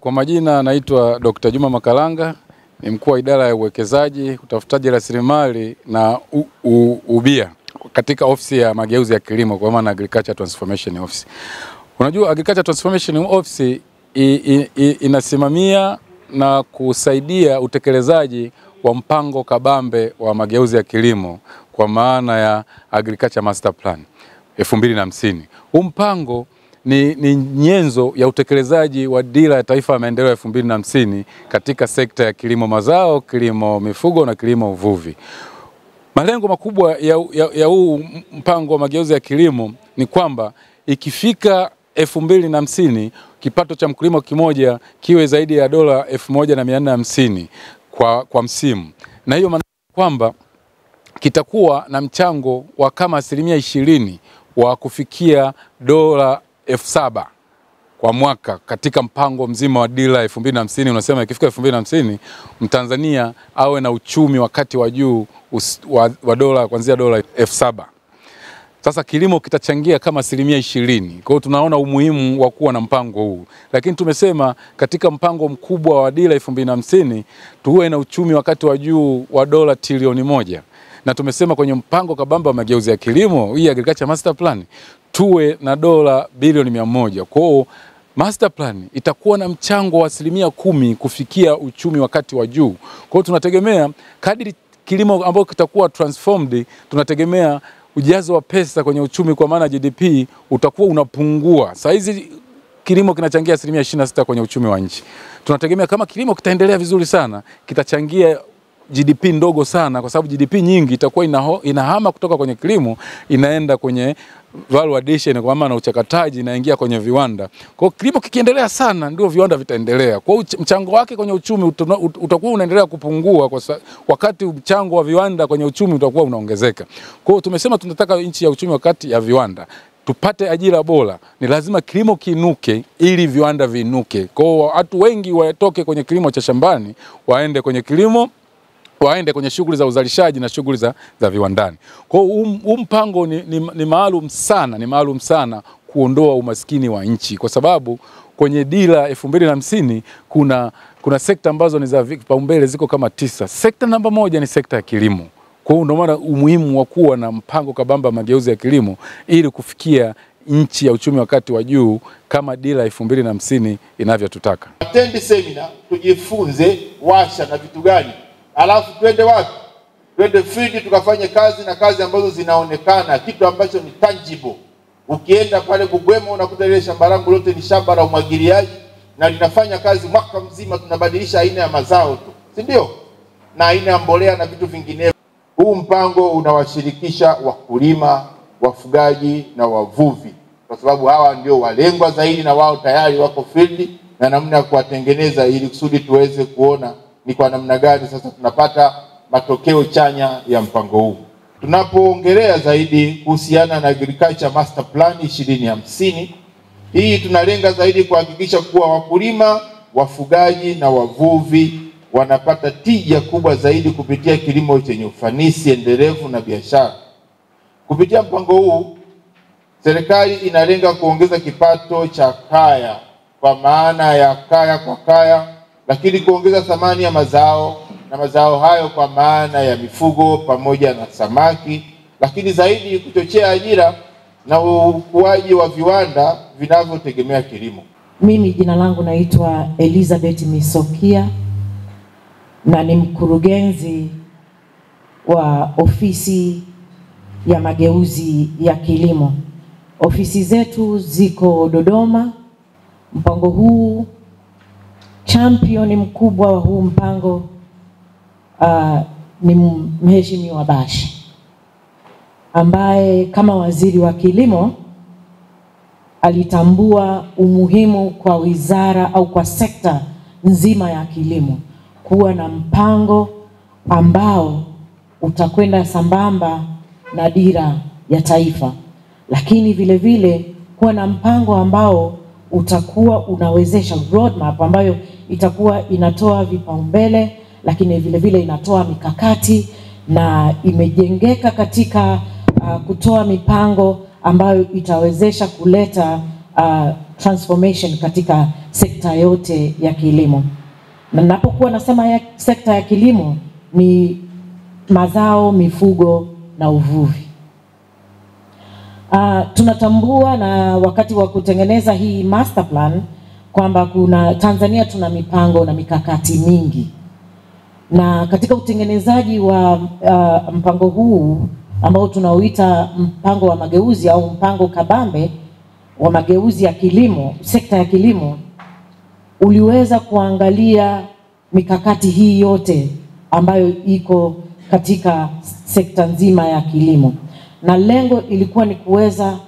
Kwa majina naitwa Dr. Juma Makalanga, ni mkuu wa idara ya uwekezaji, utafutaji rasilimali na ubia katika ofisi ya mageuzi ya kilimo, kwa maana Agriculture Transformation Office. Unajua Agriculture Transformation Office inasimamia na kusaidia utekelezaji wa mpango kabambe wa mageuzi ya kilimo kwa maana ya Agriculture Master Plan 2050. Huu mpango ni nyenzo ya utekelezaji wa dira ya taifa ya maendeleo 2050 katika sekta ya kilimo mazao, kilimo mifugo na kilimo uvuvi. Malengo makubwa ya huu mpango wa mageuzi ya kilimo ni kwamba ikifika 2050 kipato cha mkulima kimoja kiwe zaidi ya dola 1450 kwa msimu. Na hiyo maana kwamba kitakuwa na mchango wa kama 20% wa kufikia dola 7,000 kwa mwaka katika mpango mzima wa dira 2050. Unasema ikifika 2050 Mtanzania awe na uchumi wakati wa juu wa dola kuanzia dola 7,000. Sasa kilimo kitachangia kama 20%. Kwa hiyo tunaona umuhimu wa kuwa na mpango huu. Lakini tumesema katika mpango mkubwa wa dira 2050 tuwe na uchumi wakati wa juu wa dola trilioni 1. Na tumesema kwenye mpango kabamba wa mageuzi ya kilimo, hii Agriculture Master Plan, tuwe na dola bilioni 100. Kwa hiyo Master Plan itakuwa na mchango wa 10% kufikia uchumi wakati wa juu. Kwa hiyo tunategemea kadri kilimo ambao kitakuwa transformed, tunategemea ujazo wa pesa kwenye uchumi kwa maana GDP utakuwa unapungua. Sasa hizi kilimo kinachangia 26% kwenye uchumi wa nchi. Tunategemea kama kilimo kitaendelea vizuri sana, kitachangia GDP ndogo sana, kwa sababu GDP nyingi itakuwa inahama kutoka kwenye kilimo inaenda kwenye value addition, kwa maana uchakataji inaingia kwenye viwanda. Kwa hiyo kilimo kikiendelea sana ndio viwanda vitaendelea. Kwa hiyo mchango wake kwenye uchumi utakuwa unaendelea kupungua wakati mchango wa viwanda kwenye uchumi utakuwa unaongezeka. Kwa hiyo tumesema tunataka nchi ya uchumi wakati ya viwanda. Tupate ajira bora, ni lazima kilimo kiinuke ili viwanda viinuke. Kwa hiyo watu wengi watoke kwenye kilimo cha shambani waende kwenye kilimo, waende kwenye shughuli za uzalishaji na shughuli za viwandani. Kwa hiyo mpango ni maalum sana kuondoa umaskini wa nchi, kwa sababu kwenye dira 2050 kuna sekta ambazo ni za vipaumbele ziko kama 9. Sekta namba 1 ni sekta ya kilimo. Kwa hiyo ndio maana umuhimu wa kuwa na mpango kabamba mageuzi ya kilimo ili kufikia nchi ya uchumi wakati wa juu kama dira 2050 inavyotutaka. Attend seminar, tujifunze washa na vitu gani. Alafu twende wapi? Twende field tukafanye kazi na kazi ambazo zinaonekana, kitu ambacho ni tangible. Ukienda pale Bugwema unakuta ile shamba langu lote ni shamba la umwagiliaji na linafanya kazi mwaka mzima, tunabadilisha aina ya mazao tu, si ndio? Na aina ya mbolea na vitu vinginevyo. Huu mpango unawashirikisha wakulima, wafugaji na wavuvi, kwa sababu hawa ndio walengwa zaidi na wao tayari wako field, na namna ya kuwatengeneza ili kusudi tuweze kuona ni kwa namna gani sasa tunapata matokeo chanya ya mpango huu. Tunapoongelea zaidi kuhusiana na Agriculture Master Plan 2050, hii tunalenga zaidi kuhakikisha kuwa wakulima, wafugaji na wavuvi wanapata tija kubwa zaidi kupitia kilimo chenye ufanisi endelevu na biashara. Kupitia mpango huu, serikali inalenga kuongeza kipato cha kaya kwa maana ya kaya kwa kaya, lakini kuongeza thamani ya mazao na mazao hayo kwa maana ya mifugo pamoja na samaki, lakini zaidi kuchochea ajira na ukuaji wa viwanda vinavyotegemea kilimo. Mimi jina langu naitwa Elizabeth Misokia na ni mkurugenzi wa ofisi ya mageuzi ya kilimo. Ofisi zetu ziko Dodoma. Mpango huu, champion mkubwa wa huu mpango ni Mheshimiwa Bashe, ambaye kama waziri wa kilimo alitambua umuhimu kwa wizara au kwa sekta nzima ya kilimo kuwa na mpango ambao utakwenda sambamba na dira ya taifa, lakini vile vile kuwa na mpango ambao utakuwa unawezesha roadmap ambayo itakuwa inatoa vipaumbele, lakini vile vile inatoa mikakati na imejengeka katika kutoa mipango ambayo itawezesha kuleta transformation katika sekta yote ya kilimo. Na ninapokuwa nasema sekta ya kilimo ni mazao, mifugo na uvuvi. Tunatambua na wakati wa kutengeneza hii master plan kwamba Tanzania tuna mipango na mikakati mingi, na katika utengenezaji wa mpango huu ambao tunauita mpango wa mageuzi au mpango kabambe wa mageuzi ya kilimo, sekta ya kilimo, uliweza kuangalia mikakati hii yote ambayo iko katika sekta nzima ya kilimo, na lengo ilikuwa ni kuweza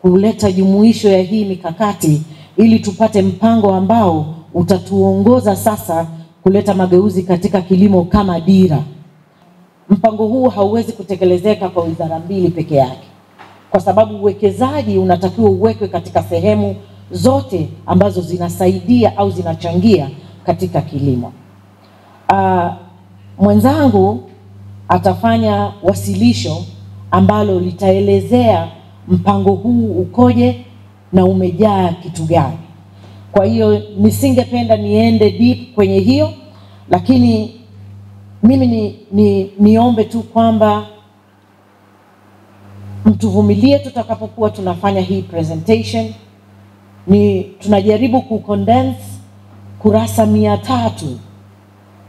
kuleta jumuisho ya hii mikakati ili tupate mpango ambao utatuongoza sasa kuleta mageuzi katika kilimo kama dira. Mpango huu hauwezi kutekelezeka kwa wizara mbili peke yake, kwa sababu uwekezaji unatakiwa uwekwe katika sehemu zote ambazo zinasaidia au zinachangia katika kilimo. Mwenzangu atafanya wasilisho ambalo litaelezea mpango huu ukoje na umejaa kitu gani. Kwa hiyo nisingependa niende deep kwenye hiyo, lakini mimi niombe tu kwamba mtuvumilie tutakapokuwa tunafanya hii presentation. Tunajaribu kucondense kurasa 300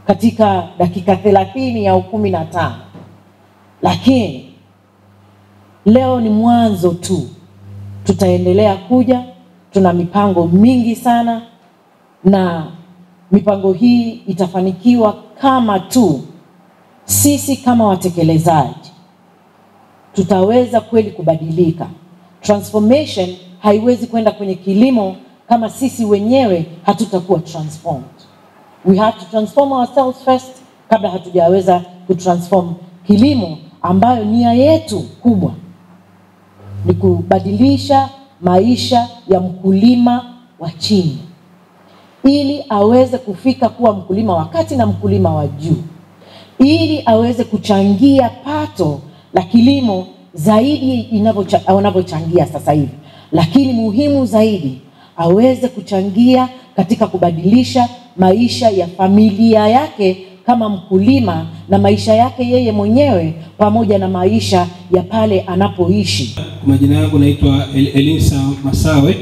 katika dakika 30 au 15. Lakini leo ni mwanzo tu. Tutaendelea kuja, tuna mipango mingi sana, na mipango hii itafanikiwa kama tu sisi kama watekelezaji tutaweza kweli kubadilika. Transformation haiwezi kwenda kwenye kilimo kama sisi wenyewe hatutakuwa transformed. We have to transform ourselves first kabla hatujaweza kutransform kilimo, ambayo nia yetu kubwa ni kubadilisha maisha ya mkulima wa chini ili aweze kufika kuwa mkulima wa kati na mkulima wa juu, ili aweze kuchangia pato la kilimo zaidi inavyochangia sasa hivi, lakini muhimu zaidi aweze kuchangia katika kubadilisha maisha ya familia yake kama mkulima na maisha yake yeye mwenyewe pamoja na maisha ya pale anapoishi. Majina yangu naitwa Elisa Masawe,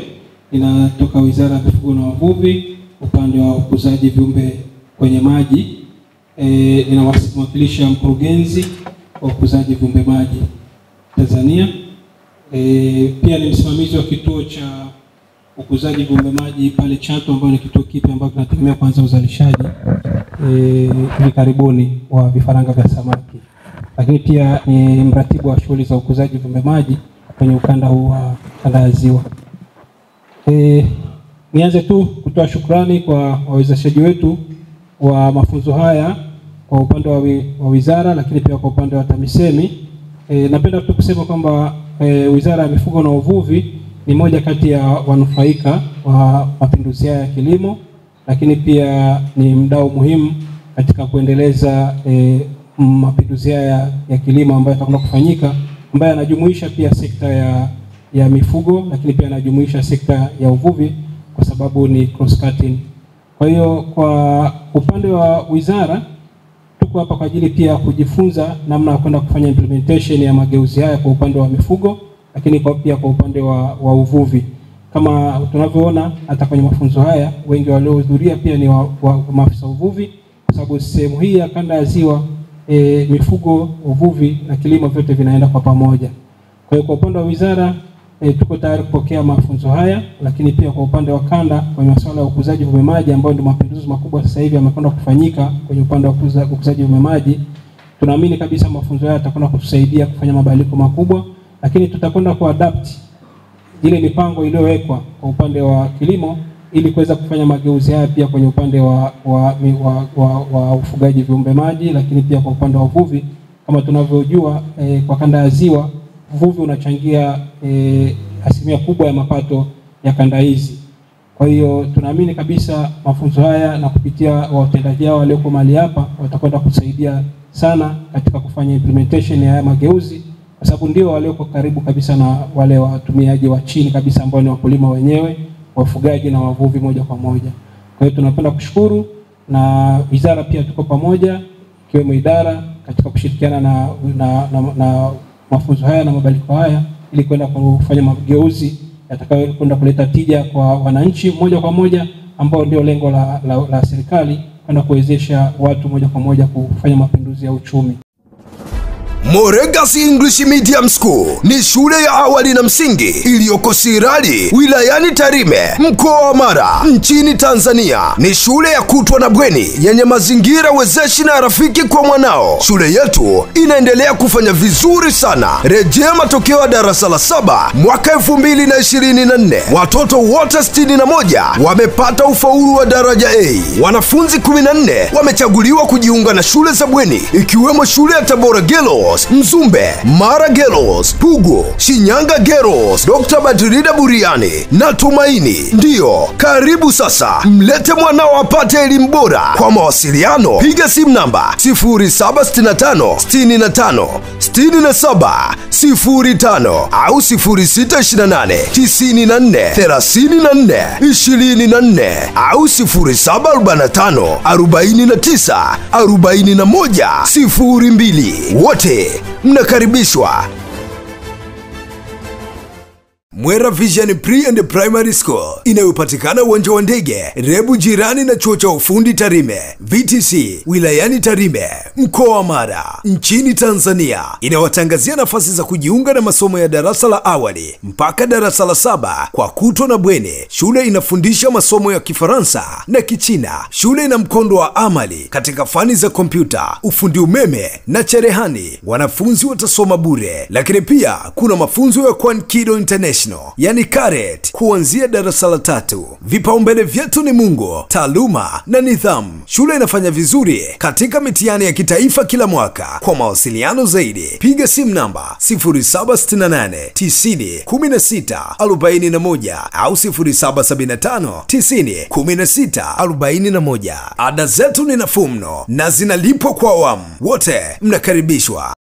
ninatoka Wizara ya Mifugo na Uvuvi, upande wa ukuzaji viumbe kwenye maji. Ninamwakilisha mkurugenzi wa ukuzaji viumbe maji Tanzania. Pia ni msimamizi wa kituo cha ukuzaji viumbe maji pale Chato, ambayo ni kituo kipya ambacho tunategemea kuanza uzalishaji hivi karibuni wa vifaranga vya samaki. Lakini pia ni mratibu wa shughuli za ukuzaji viumbe maji kwenye ukanda huu wa kanda ya Ziwa. Nianze tu kutoa shukrani kwa wawezeshaji wetu wa mafunzo haya kwa upande wa wizara, lakini pia kwa upande wa TAMISEMI. Napenda tu kusema kwamba Wizara ya Mifugo na Uvuvi ni moja kati ya wanufaika wa mapinduzi ya kilimo, lakini pia ni mdau muhimu katika kuendeleza mapinduzi ya kilimo ambayo yatakwenda kufanyika, ambayo yanajumuisha pia sekta ya mifugo, lakini pia yanajumuisha sekta ya uvuvi kwa sababu ni cross cutting. Kwa hiyo kwa upande wa wizara tuko hapa kwa ajili pia kujifunza namna ya kwenda kufanya implementation ya mageuzi haya kwa upande wa mifugo, lakini pia kwa upande wa uvuvi. Kama tunavyoona hata kwenye mafunzo haya, wengi waliohudhuria pia ni maafisa uvuvi, kwa sababu sehemu hii ya kanda ya Ziwa mifugo, uvuvi na kilimo vyote vinaenda kwa pamoja. Kwa hiyo kwa upande wa wizara tuko tayari kupokea mafunzo haya, lakini pia kwa upande wa kanda kwenye masuala ya ukuzaji viumbe maji, ambayo ndio mapinduzi makubwa sasa hivi yamekwenda kufanyika kwenye upande wa ukuzaji viumbe maji, tunaamini kabisa mafunzo haya yatakwenda kutusaidia kufanya mabadiliko makubwa, lakini tutakwenda kuadapt ile mipango iliyowekwa kwa upande wa kilimo ili kuweza kufanya mageuzi haya pia kwenye upande wa ufugaji viumbe maji, lakini pia kwa upande wa uvuvi. Kama tunavyojua kwa kanda ya Ziwa uvuvi unachangia asilimia kubwa ya mapato ya kanda hizi. Kwa hiyo tunaamini kabisa mafunzo haya na kupitia watendaji hao walioko mahali hapa watakwenda kusaidia sana katika kufanya implementation ya haya mageuzi, kwa sababu ndio walioko karibu kabisa na wale watumiaji wa chini kabisa ambao ni wakulima wenyewe, wafugaji na wavuvi moja kwa moja. Kwa hiyo tunapenda kushukuru, na wizara pia tuko pamoja, ikiwemo idara katika kushirikiana na mafunzo haya na mabadiliko haya, ili kwenda kufanya mageuzi yatakayokwenda kuleta tija kwa wananchi moja kwa moja, ambao ndio lengo la serikali, kwenda kuwezesha watu moja kwa moja kufanya mapinduzi ya uchumi. Moregas English Medium School ni shule ya awali na msingi iliyoko Sirari, wilayani Tarime, mkoa wa Mara, nchini Tanzania. Ni shule ya kutwa na bweni yenye mazingira wezeshi na rafiki kwa mwanao. Shule yetu inaendelea kufanya vizuri sana. Rejea matokeo ya darasa la 7 mwaka 2024. Watoto wote 61 wamepata ufaulu wa daraja A. Wanafunzi 14 wamechaguliwa kujiunga na shule za bweni, ikiwemo shule ya Tabora Girls, Mzumbe, Mara Girls, Pugu, Shinyanga Girls, Dr. Badrida Buriani na Tumaini. Ndiyo, karibu sasa, mlete mwanao apate elimu bora. Kwa mawasiliano, piga simu namba 0765 65 67 05 au 0628 94 34 24 au 0745 49 41 02. Wote mnakaribishwa. Mwera Vision Pre and Primary School inayopatikana uwanja wa ndege Rebu, jirani na chuo cha ufundi Tarime VTC, wilayani Tarime, mkoa wa Mara, nchini Tanzania. Inawatangazia nafasi za kujiunga na masomo ya darasa la awali mpaka darasa la 7 kwa kutwa na bweni. Shule inafundisha masomo ya Kifaransa na Kichina. Shule ina mkondo wa amali katika fani za kompyuta, ufundi umeme na cherehani. Wanafunzi watasoma bure, lakini pia kuna mafunzo ya Kwankido International, yani karet, kuanzia darasa la 3. Vipaumbele vyetu ni Mungu, taaluma na nidhamu. Shule inafanya vizuri katika mitihani ya kitaifa kila mwaka. Kwa mawasiliano zaidi, piga simu namba 0768 90 16 41 au 0775 90 16 41. Ada zetu ni nafuu mno na zinalipwa kwa awamu. Wote mnakaribishwa.